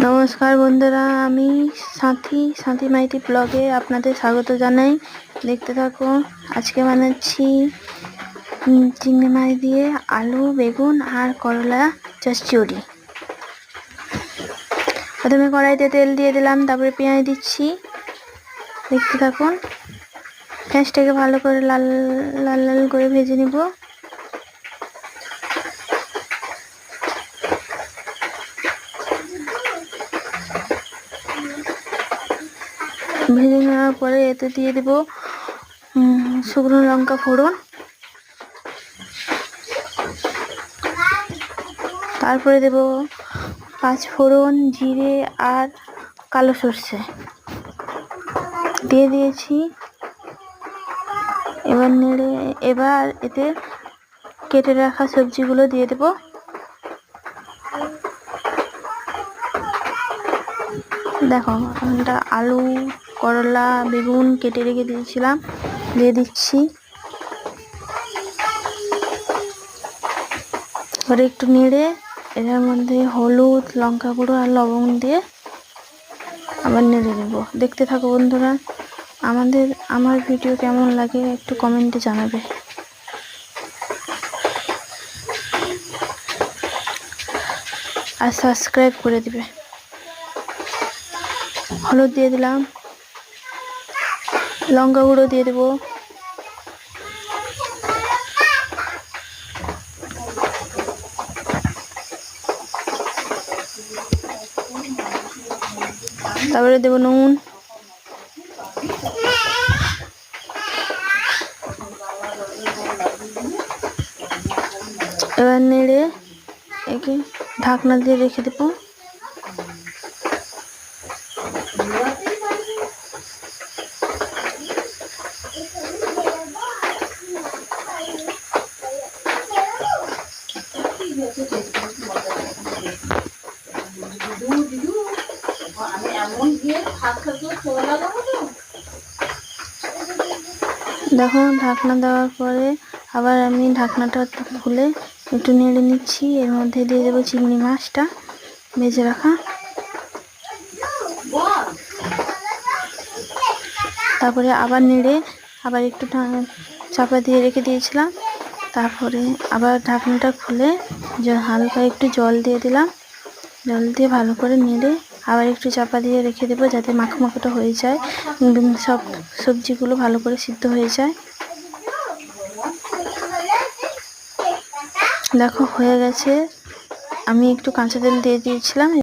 নমস্কার বন্ধুরা, আমি সাথী মাইতি ব্লগে আপনাদের স্বাগত জানাই। দেখতে থাকুন। আজকে বানাচ্ছি চিংড়ি মাছ দিয়ে আলু, বেগুন আর করলা চচ্চড়ি। প্রথমে কড়াইতে তেল দিয়ে দিলাম, তারপরে পেঁয়াজ দিচ্ছি। দেখতে থাকুন। পেঁয়াজটাকে ভালো করে লাল লাল করে ভেজে নিব। ভেজে নেওয়ার পরে এতে দিয়ে দেব শুকনো লঙ্কা ফোড়ন, তারপরে দেব 5 ফোড়ন, জিরে আর কালো সর্ষে দিয়ে দিয়েছি। এবার এতে কেটে রাখা সবজিগুলো দিয়ে দেব। দেখো, আমরা আলু, করলা, বেগুন কেটে রেখে দিয়েছিলাম, দিয়ে দিচ্ছি। এবারে একটু নেড়ে এর মধ্যে হলুদ, লঙ্কা গুঁড়ো আর লবঙ্গ দিয়ে আবার নেড়ে নেব। দেখতে থাকো বন্ধুরা। আমার ভিডিও কেমন লাগে একটু কমেন্টে জানাবে। আর সাবস্ক্রাইব করে দিবে। হলুদ দিয়ে দিলাম, লঙ্কা গুঁড়ো দিয়ে দেবো, তারপরে দেবো নুন, এবার নেড়ে একে ঢাকনা দিয়ে রেখে দেবো। দেখো, ঢাকনা দেওয়ার পরে আবার আমি ঢাকনাটা খুলে একটু নেড়ে নিচ্ছি। এর মধ্যে দিয়ে দেবো চিংড়ি মাছটা ভেজে রাখা। তারপরে আবার নেড়ে আবার একটু চাপা দিয়ে রেখে দিয়েছিলাম। তারপরে আবার ঢাকনাটা খুলে হালকা একটু জল দিয়ে দিলাম। জল দিয়ে ভালো করে নেড়ে আবার একটু চাপা দিয়ে রেখে দেবো, যাতে মাখো মাখোটা হয়ে যায়, সব সবজিগুলো ভালো করে সিদ্ধ হয়ে যায়। দেখো, হয়ে গেছে। আমি একটু কাঁচা তেল দিয়ে দিয়েছিলাম।